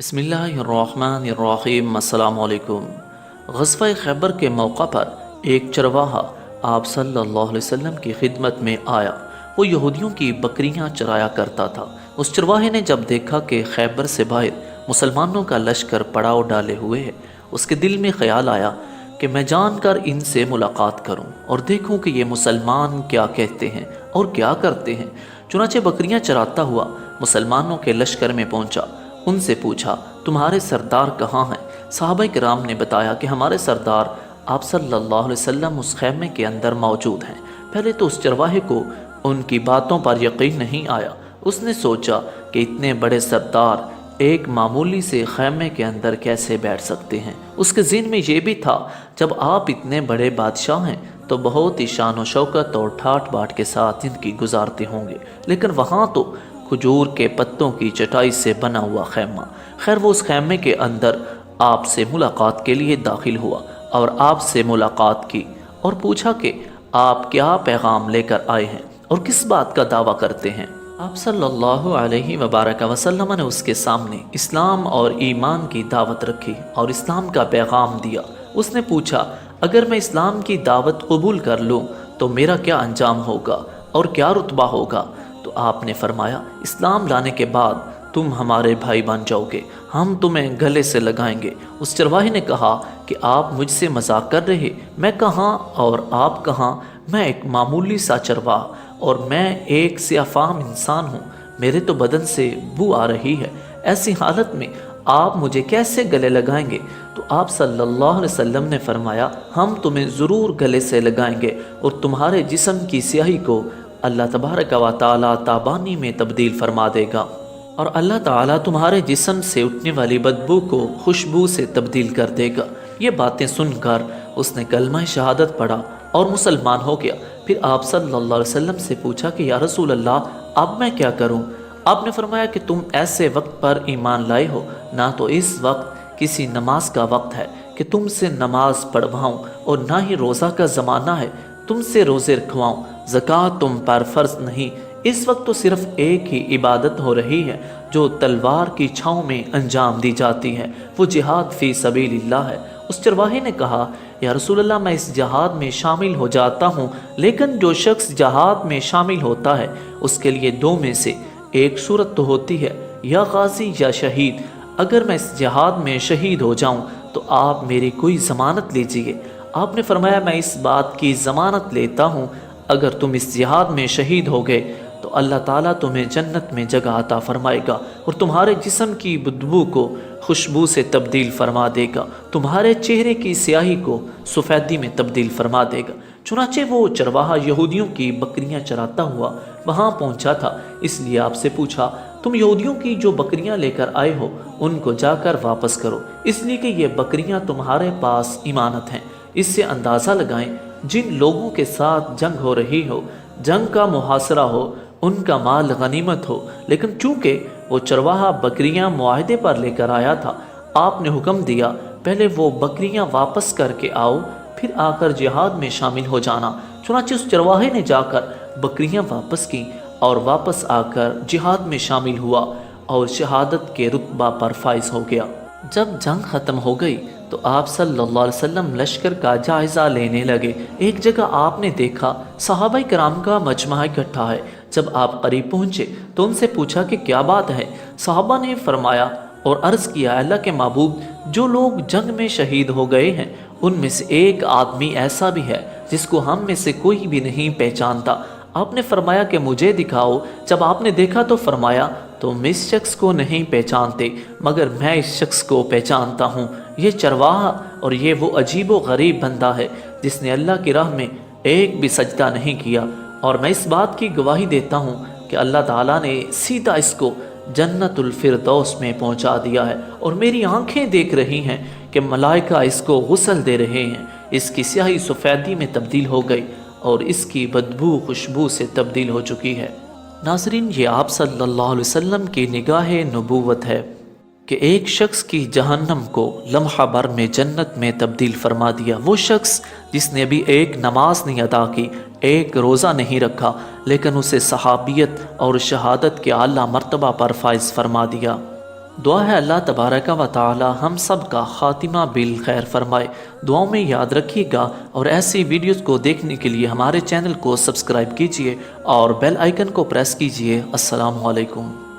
بسم اللہ الرحمن الرحیم۔ السلام علیکم۔ غزوہ خیبر کے موقع پر ایک چرواہا آپ صلی اللہ علیہ وسلم کی خدمت میں آیا۔ وہ یہودیوں کی بکریاں چرایا کرتا تھا۔ اس چرواہے نے جب دیکھا کہ خیبر سے باہر مسلمانوں کا لشکر پڑاؤ ڈالے ہوئے ہے، اس کے دل میں خیال آیا کہ میں جان کر ان سے ملاقات کروں اور دیکھوں کہ یہ مسلمان کیا کہتے ہیں اور کیا کرتے ہیں۔ چنانچہ بکریاں چراتا ہوا مسلمانوں کے لشکر میں پہنچا۔ ان سے پوچھا، تمہارے سردار کہاں ہیں؟ صحابہ کرام نے بتایا کہ ہمارے سردار آپ صلی اللہ علیہ وسلم اس خیمے کے اندر موجود ہیں۔ پہلے تو اس چرواہے کو ان کی باتوں پر یقین نہیں آیا۔ اس نے سوچا کہ اتنے بڑے سردار ایک معمولی سے خیمے کے اندر کیسے بیٹھ سکتے ہیں۔ اس کے ذہن میں یہ بھی تھا، جب آپ اتنے بڑے بادشاہ ہیں تو بہت ہی شان و شوکت اور ٹھاٹ باٹ کے ساتھ زندگی گزارتے ہوں گے، لیکن وہاں تو کھجور کے پتوں کی چٹائی سے بنا ہوا خیمہ۔ خیر، وہ اس خیمے کے اندر آپ سے ملاقات کے لیے داخل ہوا اور آپ سے ملاقات کی اور پوچھا کہ آپ کیا پیغام لے کر آئے ہیں اور کس بات کا دعویٰ کرتے ہیں۔ آپ صلی اللہ علیہ وبارک وسلم نے اس کے سامنے اسلام اور ایمان کی دعوت رکھی اور اسلام کا پیغام دیا۔ اس نے پوچھا، اگر میں اسلام کی دعوت قبول کر لوں تو میرا کیا انجام ہوگا اور کیا رتبہ ہوگا؟ تو آپ نے فرمایا، اسلام لانے کے بعد تم ہمارے بھائی بن جاؤ گے، ہم تمہیں گلے سے لگائیں گے۔ اس چرواہے نے کہا کہ آپ مجھ سے مذاق کر رہے، میں کہاں اور آپ کہاں؟ میں ایک معمولی سا چرواہ اور میں ایک سیاہ فام انسان ہوں، میرے تو بدن سے بو آ رہی ہے، ایسی حالت میں آپ مجھے کیسے گلے لگائیں گے؟ تو آپ صلی اللہ علیہ وسلم نے فرمایا، ہم تمہیں ضرور گلے سے لگائیں گے اور تمہارے جسم کی سیاہی کو اللہ تبارک و تعالیٰ تابانی میں تبدیل فرما دے گا اور اللہ تعالیٰ تمہارے جسم سے اٹھنے والی بدبو کو خوشبو سے تبدیل کر دے گا۔ یہ باتیں سن کر اس نے کلمہ شہادت پڑھا اور مسلمان ہو گیا۔ پھر آپ صلی اللہ علیہ وسلم سے پوچھا کہ یا رسول اللہ، اب میں کیا کروں؟ آپ نے فرمایا کہ تم ایسے وقت پر ایمان لائے ہو، نہ تو اس وقت کسی نماز کا وقت ہے کہ تم سے نماز پڑھواؤں اور نہ ہی روزہ کا زمانہ ہے تم سے روزے رکھواؤں، زکوٰۃ تم پر فرض نہیں۔ اس وقت تو صرف ایک ہی عبادت ہو رہی ہے جو تلوار کی چھاؤں میں انجام دی جاتی ہے، وہ جہاد فی سبیل اللہ ہے۔ اس چرواہے نے کہا، یا رسول اللہ، میں اس جہاد میں شامل ہو جاتا ہوں، لیکن جو شخص جہاد میں شامل ہوتا ہے اس کے لیے دو میں سے ایک صورت تو ہوتی ہے، یا غازی یا شہید۔ اگر میں اس جہاد میں شہید ہو جاؤں تو آپ میری کوئی ضمانت لیجئے۔ آپ نے فرمایا، میں اس بات کی ضمانت لیتا ہوں، اگر تم اس جہاد میں شہید ہو گئے تو اللہ تعالیٰ تمہیں جنت میں جگہ عطا فرمائے گا اور تمہارے جسم کی بدبو کو خوشبو سے تبدیل فرما دے گا، تمہارے چہرے کی سیاہی کو سفیدی میں تبدیل فرما دے گا۔ چنانچہ وہ چرواہا یہودیوں کی بکریاں چراتا ہوا وہاں پہنچا تھا، اس لیے آپ سے پوچھا، تم یہودیوں کی جو بکریاں لے کر آئے ہو ان کو جا کر واپس کرو، اس لیے کہ یہ بکریاں تمہارے پاس امانت ہیں۔ اس سے اندازہ لگائیں، جن لوگوں کے ساتھ جنگ ہو رہی ہو، جنگ کا محاصرہ ہو، ان کا مال غنیمت ہو، لیکن چونکہ وہ چرواہا بکریاں معاہدے پر لے کر آیا تھا، آپ نے حکم دیا، پہلے وہ بکریاں واپس کر کے آؤ، پھر آ کر جہاد میں شامل ہو جانا۔ چنانچہ اس چرواہے نے جا کر بکریاں واپس کی اور واپس آ کر جہاد میں شامل ہوا اور شہادت کے رتبہ پر فائز ہو گیا۔ جب جنگ ختم ہو گئی تو آپ صلی اللہ علیہ وسلم لشکر کا جائزہ لینے لگے۔ ایک جگہ آپ نے دیکھا صحابہ کرام کا مجمع اکٹھا ہے۔ جب آپ قریب پہنچے تو ان سے پوچھا کہ کیا بات ہے؟ صحابہ نے فرمایا اور عرض کیا، اللہ کے محبوب، جو لوگ جنگ میں شہید ہو گئے ہیں ان میں سے ایک آدمی ایسا بھی ہے جس کو ہم میں سے کوئی بھی نہیں پہچانتا۔ آپ نے فرمایا کہ مجھے دکھاؤ۔ جب آپ نے دیکھا تو فرمایا، تم اس شخص کو نہیں پہچانتے مگر میں اس شخص کو پہچانتا ہوں، یہ چرواہا اور یہ وہ عجیب و غریب بندہ ہے جس نے اللہ کی راہ میں ایک بھی سجدہ نہیں کیا، اور میں اس بات کی گواہی دیتا ہوں کہ اللہ تعالیٰ نے سیدھا اس کو جنت الفردوس میں پہنچا دیا ہے، اور میری آنکھیں دیکھ رہی ہیں کہ ملائکہ اس کو غسل دے رہے ہیں۔ اس کی سیاہی سفیدی میں تبدیل ہو گئی اور اس کی بدبو خوشبو سے تبدیل ہو چکی ہے۔ ناظرین، یہ آپ صلی اللہ علیہ وسلم کی نگاہ نبوت ہے کہ ایک شخص کی جہنم کو لمحہ بھر میں جنت میں تبدیل فرما دیا۔ وہ شخص جس نے ابھی ایک نماز نہیں ادا کی، ایک روزہ نہیں رکھا، لیکن اسے صحابیت اور شہادت کے اعلیٰ مرتبہ پر فائز فرما دیا۔ دعا ہے اللہ تبارک و تعالی ہم سب کا خاتمہ بالخیر فرمائے۔ دعاؤں میں یاد رکھیے گا اور ایسی ویڈیوز کو دیکھنے کے لیے ہمارے چینل کو سبسکرائب کیجیے اور بیل آئیکن کو پریس کیجیے۔ السلام علیکم۔